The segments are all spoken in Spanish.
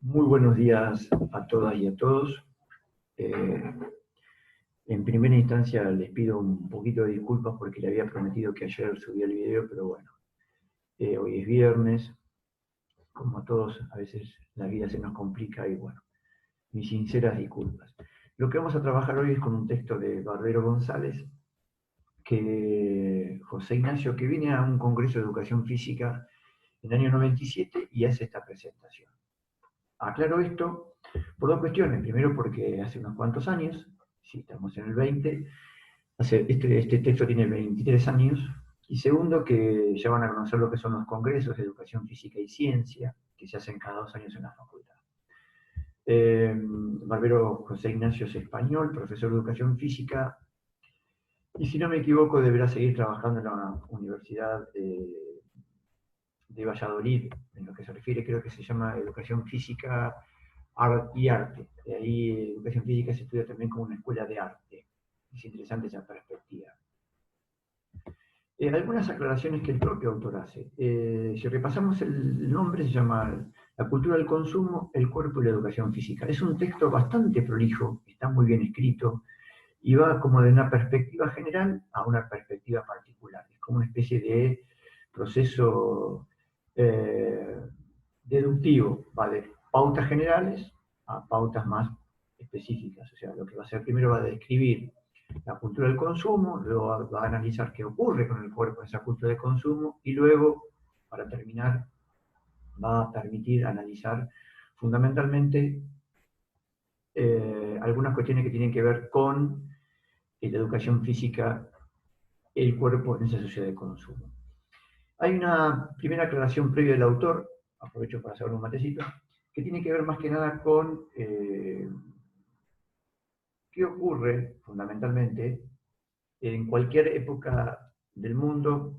Muy buenos días a todas y a todos. Eh, en primera instancia les pido un poquito de disculpas porque le había prometido que ayer subía el video, pero bueno, hoy es viernes, como a todos a veces la vida se nos complica y bueno, mis sinceras disculpas. Lo que vamos a trabajar hoy es con un texto de Barbero González, que José Ignacio, que viene a un congreso de educación física en el año 97 y hace esta presentación. Aclaro esto por dos cuestiones. Primero, porque hace unos cuantos años, si estamos en el 20, este texto tiene 23 años. Y segundo, que ya van a conocer lo que son los congresos de educación física y ciencia, que se hacen cada 2 años en la facultad. Barbero José Ignacio es español, profesor de educación física, y si no me equivoco, deberá seguir trabajando en la Universidad de Valladolid, en lo que se refiere, creo que se llama educación física y arte. De ahí educación física se estudia también como una escuela de arte. Es interesante esa perspectiva. Algunas aclaraciones que el propio autor hace. Si repasamos el nombre, se llama La cultura del consumo, el cuerpo y la educación física. Es un texto bastante prolijo, está muy bien escrito y va como de una perspectiva general a una perspectiva particular. Es como una especie de proceso deductivo, va de pautas generales a pautas más específicas. O sea, lo que va a hacer primero va a describir la cultura del consumo, luego va a analizar qué ocurre con el cuerpo en esa cultura de consumo y luego, para terminar, va a permitir analizar fundamentalmente algunas cuestiones que tienen que ver con la educación física, el cuerpo en esa sociedad de consumo. Hay una primera aclaración previa del autor, aprovecho para hacer un matecito, que tiene que ver más que nada con qué ocurre fundamentalmente en cualquier época del mundo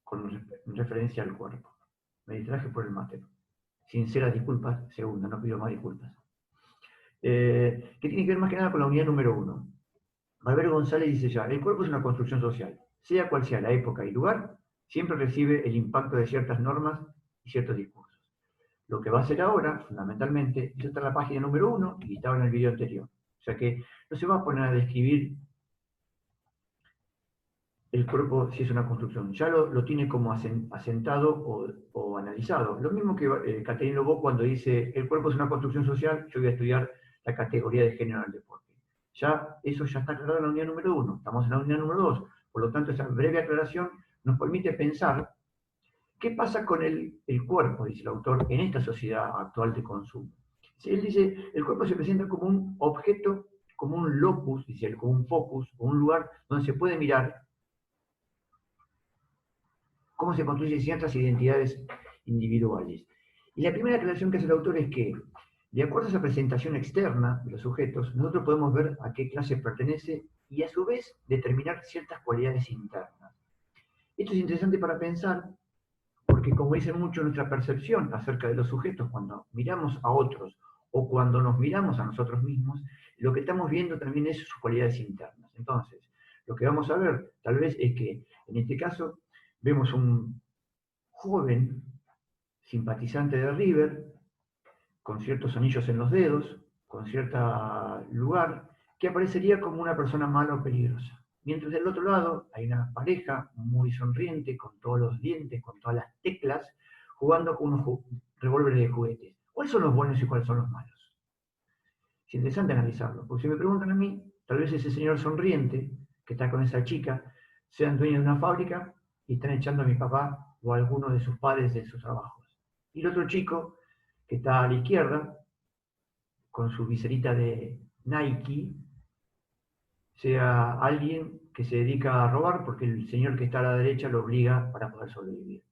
con referencia al cuerpo. Me distraje por el mate. Sinceras disculpas, segunda, no pido más disculpas. Que tiene que ver más que nada con la unidad número 1. Barbero González dice ya, el cuerpo es una construcción social. Sea cual sea la época y lugar, siempre recibe el impacto de ciertas normas y ciertos discursos. Lo que va a hacer ahora, fundamentalmente, es estar en la página número 1 y estaba en el video anterior. O sea que no se va a poner a describir el cuerpo si es una construcción. Ya lo tiene como asentado o analizado. Lo mismo que Caterina Lobo cuando dice el cuerpo es una construcción social, yo voy a estudiar la categoría de género en el deporte. Ya eso ya está aclarado en la unidad número 1, estamos en la unidad número 2. Por lo tanto, esa breve aclaración nos permite pensar qué pasa con el cuerpo, dice el autor, en esta sociedad actual de consumo. Él dice, el cuerpo se presenta como un objeto, como un locus, dice él, como un focus, un lugar donde se puede mirar cómo se construyen ciertas identidades individuales. Y la primera aclaración que hace el autor es que, de acuerdo a esa presentación externa de los sujetos, nosotros podemos ver a qué clase pertenece y a su vez determinar ciertas cualidades internas. Esto es interesante para pensar porque, como dicen mucho, nuestra percepción acerca de los sujetos cuando miramos a otros o cuando nos miramos a nosotros mismos, lo que estamos viendo también es sus cualidades internas. Entonces, lo que vamos a ver tal vez es que, en este caso, vemos un joven simpatizante de River, con ciertos anillos en los dedos, con cierto lugar, que aparecería como una persona mala o peligrosa. Mientras del otro lado hay una pareja muy sonriente, con todos los dientes, con todas las teclas, jugando con unos revólveres de juguetes. ¿Cuáles son los buenos y cuáles son los malos? Es interesante analizarlo, porque si me preguntan a mí, tal vez ese señor sonriente que está con esa chica sean dueños de una fábrica y están echando a mi papá o a alguno de sus padres de sus trabajos. Y el otro chico que está a la izquierda, con su viserita de Nike, sea alguien que se dedica a robar porque el señor que está a la derecha lo obliga para poder sobrevivir.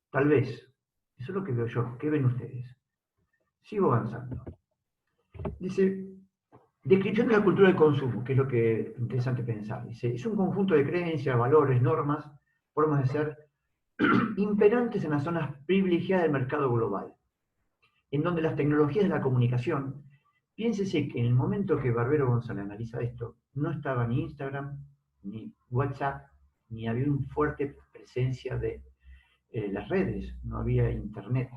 Tal vez. Eso es lo que veo yo. ¿Qué ven ustedes? Sigo avanzando. Dice, descripción de la cultura del consumo, que es lo que es interesante pensar. Dice, es un conjunto de creencias, valores, normas, formas de ser imperantes en las zonas privilegiadas del mercado global, en donde las tecnologías de la comunicación, piénsese que en el momento que Barbero González analiza esto, no estaba ni Instagram, ni WhatsApp, ni había una fuerte presencia de las redes, no había internet.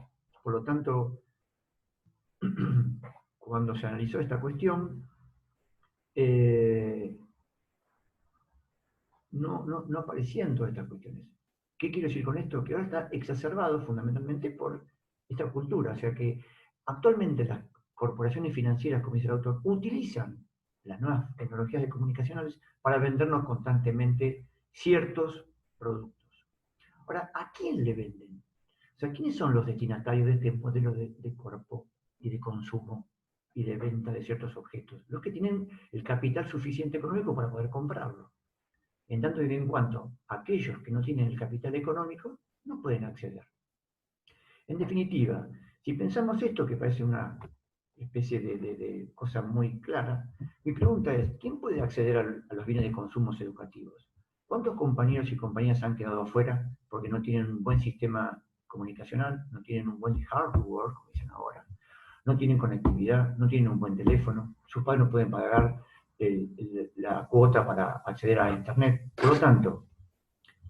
Por lo tanto, cuando se analizó esta cuestión, no aparecían todas estas cuestiones. ¿Qué quiero decir con esto? Que ahora está exacerbado fundamentalmente por esta cultura, o sea que actualmente las corporaciones financieras, como dice el autor, utilizan las nuevas tecnologías de comunicaciones para vendernos constantemente ciertos productos. Ahora, ¿a quién le venden? O sea, ¿quiénes son los destinatarios de este modelo de cuerpo y de consumo y de venta de ciertos objetos? Los que tienen el capital suficiente económico para poder comprarlo. En tanto y en cuanto aquellos que no tienen el capital económico no pueden acceder. En definitiva, si pensamos esto, que parece una especie de cosa muy clara, mi pregunta es, ¿quién puede acceder a los bienes de consumo educativos? ¿Cuántos compañeros y compañeras han quedado afuera porque no tienen un buen sistema comunicacional, no tienen un buen hardware, como dicen ahora, no tienen conectividad, no tienen un buen teléfono, sus padres no pueden pagar la cuota para acceder a Internet? Por lo tanto,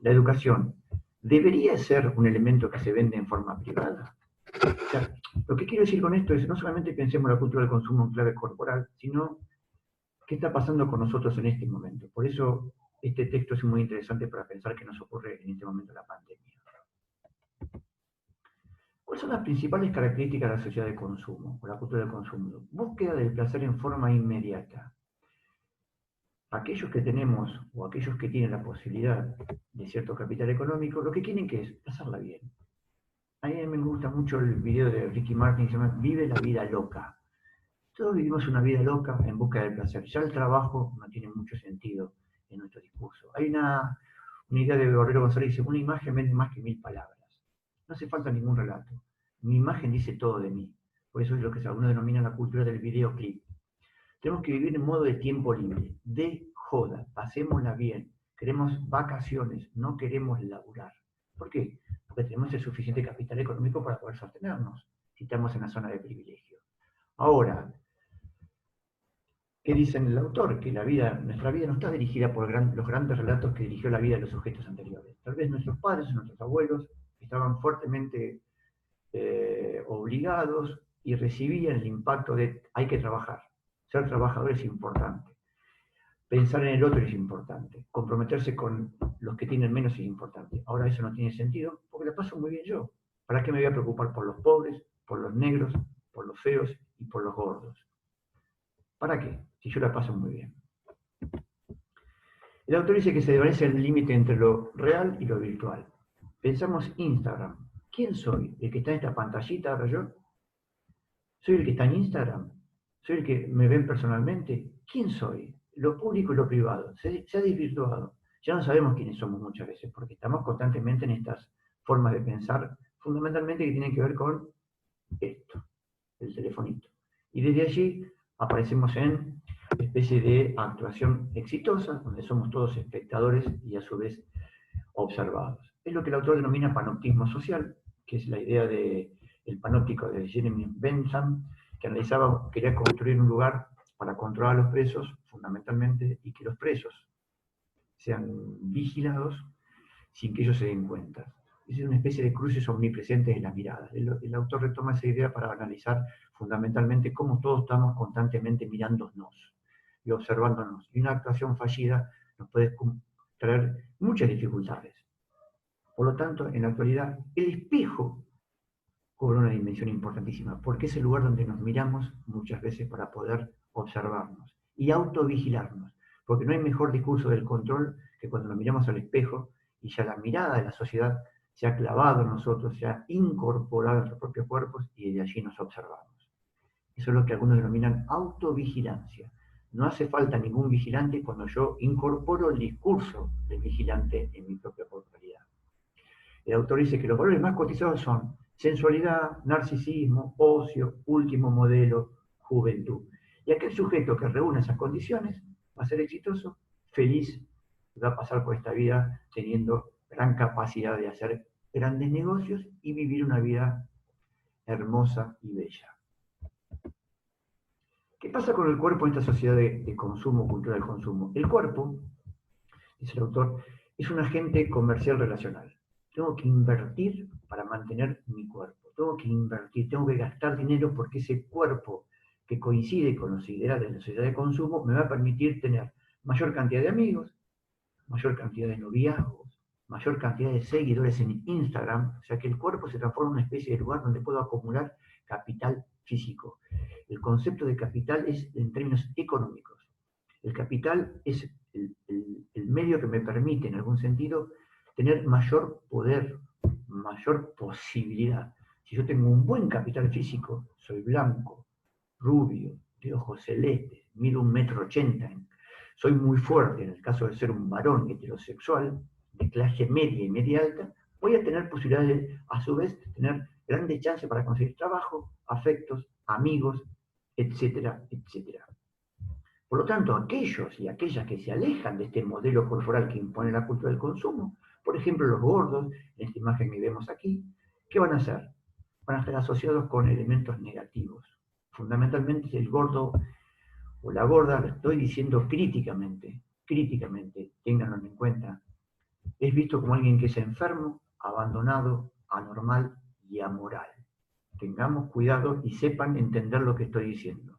la educación debería ser un elemento que se vende en forma privada. O sea, lo que quiero decir con esto es, no solamente pensemos la cultura del consumo en clave corporal, sino qué está pasando con nosotros en este momento. Por eso este texto es muy interesante para pensar qué nos ocurre en este momento de la pandemia. ¿Cuáles son las principales características de la sociedad de consumo, o la cultura del consumo? Búsqueda del placer en forma inmediata. Aquellos que tenemos, o aquellos que tienen la posibilidad de cierto capital económico, lo que quieren que es pasarla bien. A mí me gusta mucho el video de Ricky Martin que se llama Vive la vida loca. Todos vivimos una vida loca en busca del placer. Ya el trabajo no tiene mucho sentido en nuestro discurso. Hay una idea de Borrero González que dice, una imagen vende más que 1000 palabras. No hace falta ningún relato. Mi imagen dice todo de mí. Por eso es lo que algunos denominan la cultura del videoclip. Tenemos que vivir en modo de tiempo libre, de joda, pasémosla bien. Queremos vacaciones, no queremos laburar. ¿Por qué? Porque tenemos el suficiente capital económico para poder sostenernos, si estamos en la zona de privilegio. Ahora, ¿qué dice el autor? Que nuestra vida no está dirigida por los grandes relatos que dirigió la vida de los sujetos anteriores. Tal vez nuestros padres, nuestros abuelos, estaban fuertemente obligados y recibían el impacto de hay que trabajar. Ser trabajador es importante. Pensar en el otro es importante. Comprometerse con los que tienen menos es importante. Ahora eso no tiene sentido porque la paso muy bien yo. ¿Para qué me voy a preocupar por los pobres, por los negros, por los feos y por los gordos? ¿Para qué? Si yo la paso muy bien. El autor dice que se desvanece el límite entre lo real y lo virtual. Pensamos Instagram. ¿Quién soy? ¿El que está en esta pantallita ahora yo? ¿Soy el que está en Instagram? ¿Soy el que me ven personalmente? ¿Quién soy? Lo público y lo privado. Se ha desvirtuado. Ya no sabemos quiénes somos muchas veces, porque estamos constantemente en estas formas de pensar, fundamentalmente que tienen que ver con esto, el telefonito. Y desde allí aparecemos en una especie de actuación exitosa, donde somos todos espectadores y a su vez observados. Es lo que el autor denomina panoptismo social, que es la idea del panóptico de Jeremy Bentham, que quería construir un lugar para controlar a los presos, fundamentalmente, y que los presos sean vigilados sin que ellos se den cuenta. Es una especie de cruces omnipresentes en las miradas. El autor retoma esa idea para analizar fundamentalmente cómo todos estamos constantemente mirándonos y observándonos. Y una actuación fallida nos puede traer muchas dificultades. Por lo tanto, en la actualidad, el espejo cobra una dimensión importantísima, porque es el lugar donde nos miramos muchas veces para poder observarnos y autovigilarnos, porque no hay mejor discurso del control que cuando nos miramos al espejo y ya la mirada de la sociedad se ha clavado en nosotros, se ha incorporado en nuestros propios cuerpos y de allí nos observamos. Eso es lo que algunos denominan autovigilancia. No hace falta ningún vigilante cuando yo incorporo el discurso del vigilante en mi propia corporalidad. El autor dice que los valores más cotizados son sensualidad, narcisismo, ocio, último modelo, juventud. Y aquel sujeto que reúne esas condiciones va a ser exitoso, feliz, y va a pasar por esta vida teniendo gran capacidad de hacer grandes negocios y vivir una vida hermosa y bella. ¿Qué pasa con el cuerpo en esta sociedad de consumo, cultura del consumo? El cuerpo, dice el autor, es un agente comercial relacional. Tengo que invertir para mantener mi cuerpo. tengo que invertir, tengo que gastar dinero porque ese cuerpo que coincide con los ideales de la sociedad de consumo me va a permitir tener mayor cantidad de amigos, mayor cantidad de noviazgos, mayor cantidad de seguidores en Instagram, o sea que el cuerpo se transforma en una especie de lugar donde puedo acumular capital físico. El concepto de capital es en términos económicos. El capital es el medio que me permite, en algún sentido, tener mayor poder, mayor posibilidad. Si yo tengo un buen capital físico, soy blanco, rubio, de ojos celestes, mido 1,80 m, soy muy fuerte en el caso de ser un varón heterosexual, de clase media y media alta, voy a tener posibilidades de, a su vez, tener grandes chances para conseguir trabajo, afectos, amigos, etcétera, etcétera. Por lo tanto, aquellos y aquellas que se alejan de este modelo corporal que impone la cultura del consumo, por ejemplo los gordos, en esta imagen que vemos aquí, ¿qué van a hacer? Van a estar asociados con elementos negativos. Fundamentalmente el gordo o la gorda, lo estoy diciendo críticamente, ténganlo en cuenta, es visto como alguien que es enfermo, abandonado, anormal y amoral. Tengamos cuidado y sepan entender lo que estoy diciendo.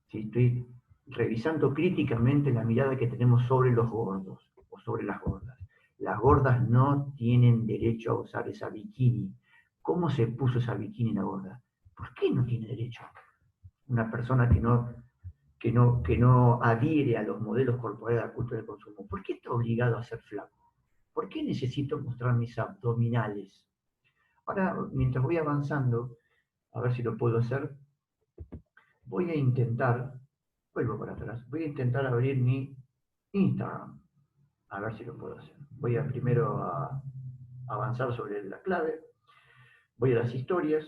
¿Sí? Estoy revisando críticamente la mirada que tenemos sobre los gordos o sobre las gordas. Las gordas no tienen derecho a usar esa bikini. ¿Cómo se puso esa bikini la gorda? ¿Por qué no tiene derecho? Una persona que no adhiere a los modelos corporales de la cultura del consumo. ¿Por qué está obligado a ser flaco? ¿Por qué necesito mostrar mis abdominales? Ahora, mientras voy avanzando, a ver si lo puedo hacer, voy a intentar, vuelvo para atrás, voy a intentar abrir mi Instagram, a ver si lo puedo hacer. Voy a primero a avanzar sobre la clave, voy a las historias,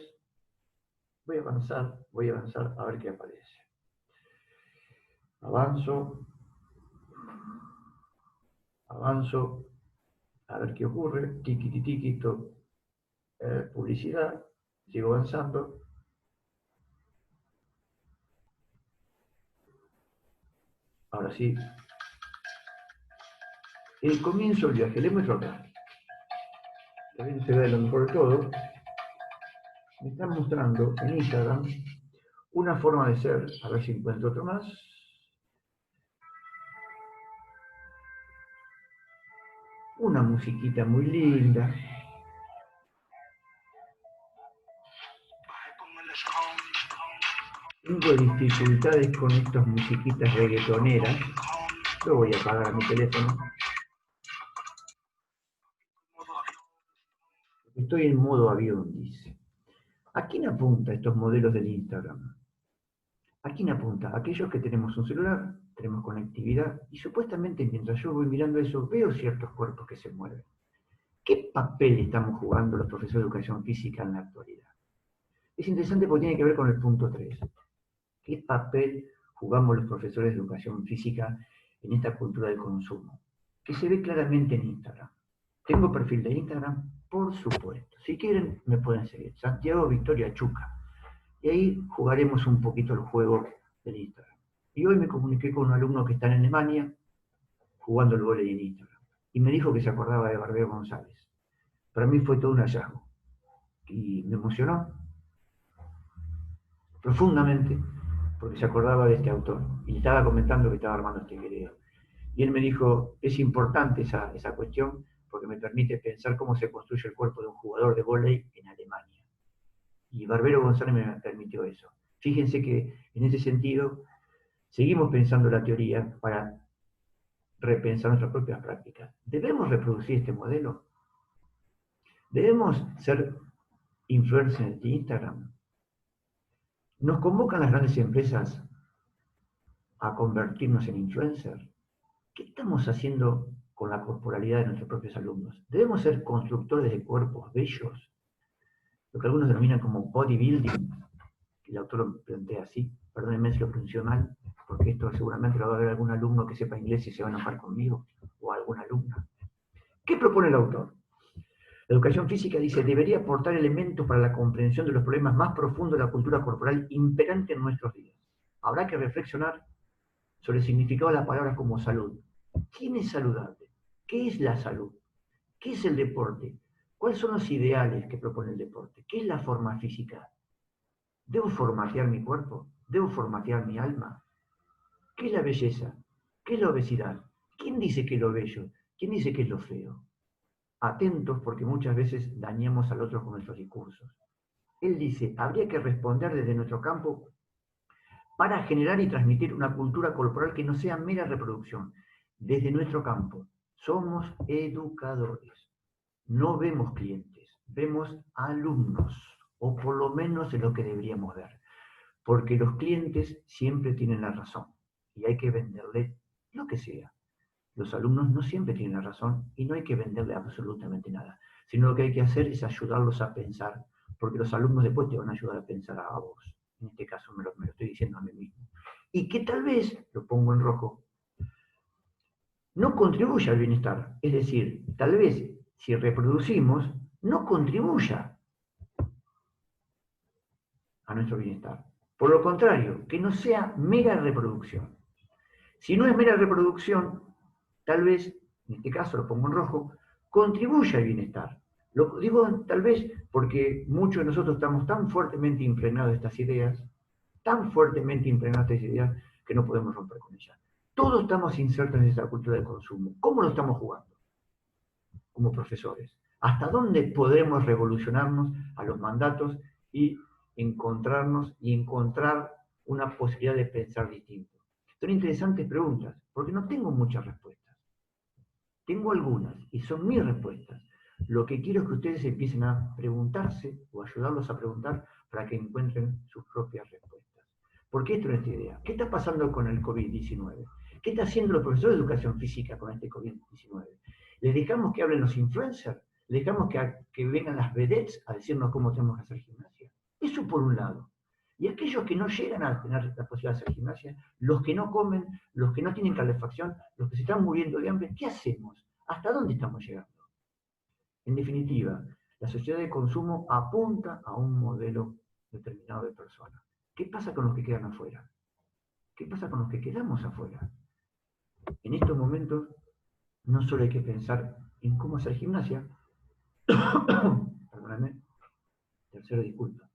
voy a avanzar a ver qué aparece. Avanzo, a ver qué ocurre, tiki, publicidad, sigo avanzando. Ahora sí, el comienzo del viaje, les muestro acá. También se ve lo mejor de todo. Me están mostrando en Instagram una forma de ser, a ver si encuentro otro más. Una musiquita muy linda. Tengo dificultades con estas musiquitas reggaetoneras. Yo voy a apagar mi teléfono. Estoy en modo avión, dice. ¿A quién apunta estos modelos del Instagram? ¿A quién apunta? Aquellos que tenemos un celular, tenemos conectividad y supuestamente mientras yo voy mirando eso veo ciertos cuerpos que se mueven. ¿Qué papel estamos jugando los profesores de educación física en la actualidad? Es interesante porque tiene que ver con el punto 3. ¿Qué papel jugamos los profesores de educación física en esta cultura del consumo? Que se ve claramente en Instagram. ¿Tengo perfil de Instagram? Por supuesto. Si quieren, me pueden seguir. Santiago Victoria Chuca. Y ahí jugaremos un poquito el juego del Instagram. Y hoy me comuniqué con un alumno que está en Alemania jugando el vóley en Instagram. Y me dijo que se acordaba de Barbero González. Para mí fue todo un hallazgo. Y me emocionó profundamente porque se acordaba de este autor. Y le estaba comentando que estaba armando este video. Y él me dijo, es importante esa cuestión porque me permite pensar cómo se construye el cuerpo de un jugador de vóley en Alemania. Y Barbero González me permitió eso. Fíjense que en ese sentido seguimos pensando la teoría para repensar nuestras propias prácticas. ¿Debemos reproducir este modelo? ¿Debemos ser influencers de Instagram? ¿Nos convocan las grandes empresas a convertirnos en influencers? ¿Qué estamos haciendo con la corporalidad de nuestros propios alumnos? ¿Debemos ser constructores de cuerpos bellos? Lo que algunos denominan como bodybuilding, que el autor lo plantea así, perdónenme si lo pronunció mal, porque esto seguramente lo va a ver algún alumno que sepa inglés y se va a enojar conmigo, o alguna alumna. ¿Qué propone el autor? La educación física dice, debería aportar elementos para la comprensión de los problemas más profundos de la cultura corporal imperante en nuestros días. Habrá que reflexionar sobre el significado de las palabras como salud. ¿Quién es saludable? ¿Qué es la salud? ¿Qué es el deporte? ¿Cuáles son los ideales que propone el deporte? ¿Qué es la forma física? ¿Debo formatear mi cuerpo? ¿Debo formatear mi alma? ¿Qué es la belleza? ¿Qué es la obesidad? ¿Quién dice que es lo bello? ¿Quién dice que es lo feo? Atentos porque muchas veces dañamos al otro con nuestros discursos. Él dice, habría que responder desde nuestro campo para generar y transmitir una cultura corporal que no sea mera reproducción. Desde nuestro campo, somos educadores. No vemos clientes, vemos alumnos, o por lo menos es lo que deberíamos ver. Porque los clientes siempre tienen la razón y hay que venderle lo que sea. Los alumnos no siempre tienen la razón y no hay que venderle absolutamente nada, sino lo que hay que hacer es ayudarlos a pensar, porque los alumnos después te van a ayudar a pensar a vos. En este caso me lo estoy diciendo a mí mismo. Y que tal vez, lo pongo en rojo, no contribuya al bienestar. Es decir, tal vez si reproducimos, no contribuya a nuestro bienestar. Por lo contrario, que no sea mera reproducción. Si no es mera reproducción, tal vez, en este caso lo pongo en rojo, contribuya al bienestar. Lo digo tal vez porque muchos de nosotros estamos tan fuertemente impregnados de estas ideas, tan fuertemente impregnados de estas ideas, que no podemos romper con ellas. Todos estamos insertos en esta cultura del consumo. ¿Cómo lo estamos jugando? Como profesores. ¿Hasta dónde podemos revolucionarnos a los mandatos y encontrarnos y encontrar una posibilidad de pensar distinto? Son interesantes preguntas, porque no tengo muchas respuestas. Tengo algunas, y son mis respuestas. Lo que quiero es que ustedes empiecen a preguntarse, o ayudarlos a preguntar, para que encuentren sus propias respuestas. ¿Por qué esto es esta idea? ¿Qué está pasando con el COVID-19? ¿Qué está haciendo los profesores de educación física con este COVID-19? ¿Les dejamos que hablen los influencers? ¿Les dejamos que vengan las vedettes a decirnos cómo tenemos que hacer gimnasia? Eso por un lado. Y aquellos que no llegan a tener la posibilidad de hacer gimnasia, los que no comen, los que no tienen calefacción, los que se están muriendo de hambre, ¿qué hacemos? ¿Hasta dónde estamos llegando? En definitiva, la sociedad de consumo apunta a un modelo determinado de personas. ¿Qué pasa con los que quedan afuera? ¿Qué pasa con los que quedamos afuera? En estos momentos, no solo hay que pensar en cómo hacer gimnasia, perdóname, tercero disculpa.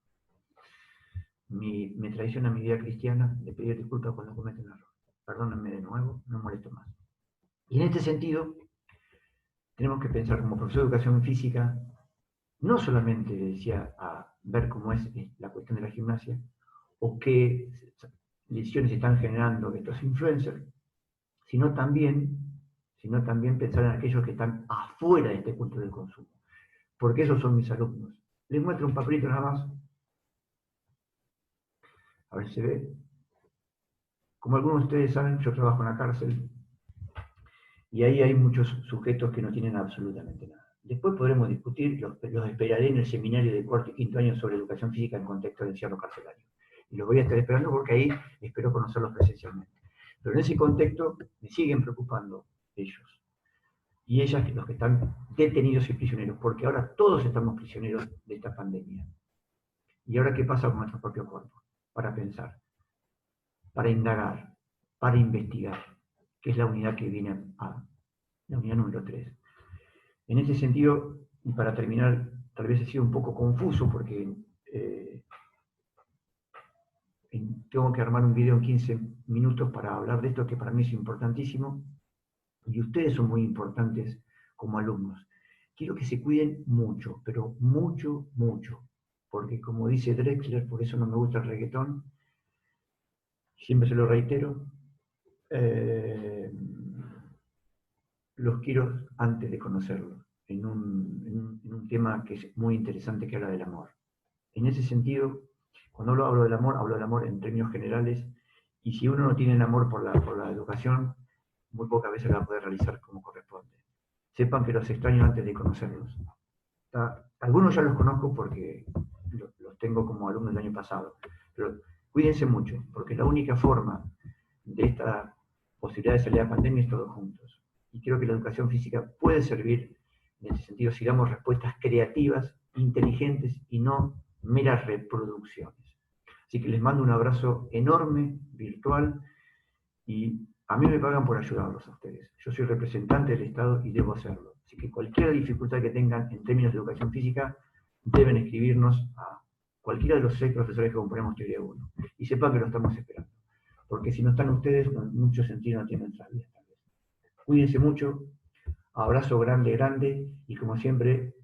Me traiciona mi vida cristiana de pedir disculpas cuando cometen error. Perdónenme de nuevo, no molesto más. Y en este sentido, tenemos que pensar como profesor de educación física, no solamente decía a ver cómo es la cuestión de la gimnasia, o qué lesiones están generando estos influencers, sino también pensar en aquellos que están afuera de este culto del consumo. Porque esos son mis alumnos. Les muestro un papelito nada más. A ver si se ve. Como algunos de ustedes saben, yo trabajo en la cárcel y ahí hay muchos sujetos que no tienen absolutamente nada. Después podremos discutir, los esperaré en el seminario de cuarto y quinto año sobre educación física en contexto de encierro carcelario. Y los voy a estar esperando porque ahí espero conocerlos presencialmente. Pero en ese contexto me siguen preocupando ellos. Y ellas, los que están detenidos y prisioneros, porque ahora todos estamos prisioneros de esta pandemia. ¿Y ahora qué pasa con nuestro propio cuerpo? Para pensar, para indagar, para investigar, que es la unidad que viene a la unidad número 3. En ese sentido, y para terminar, tal vez he sido un poco confuso porque tengo que armar un video en 15 minutos para hablar de esto que para mí es importantísimo, y ustedes son muy importantes como alumnos. Quiero que se cuiden mucho, pero mucho, mucho, porque como dice Drexler, por eso no me gusta el reggaetón, siempre se lo reitero, los quiero antes de conocerlos, en un tema que es muy interesante que habla del amor. En ese sentido, cuando hablo del amor en términos generales, y si uno no tiene el amor por la educación, muy pocas veces la va a poder realizar como corresponde. Sepan que los extraño antes de conocerlos. Algunos ya los conozco porque los tengo como alumnos del año pasado, pero cuídense mucho, porque la única forma de esta posibilidad de salir a la pandemia es todos juntos. Y creo que la educación física puede servir en ese sentido si damos respuestas creativas, inteligentes y no meras reproducciones. Así que les mando un abrazo enorme, virtual, y a mí me pagan por ayudarlos a ustedes. Yo soy representante del Estado y debo hacerlo. Así que cualquier dificultad que tengan en términos de educación física, deben escribirnos a cualquiera de los 6 profesores que componemos Teoría 1. Y sepan que lo estamos esperando. Porque si no están ustedes, mucho sentido no tiene nuestra vida. Cuídense mucho. Abrazo grande, grande. Y como siempre,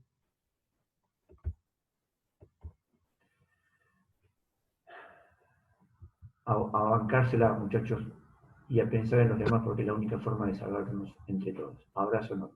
a bancársela, muchachos, y a pensar en los demás, porque es la única forma de salvarnos entre todos. Abrazo enorme.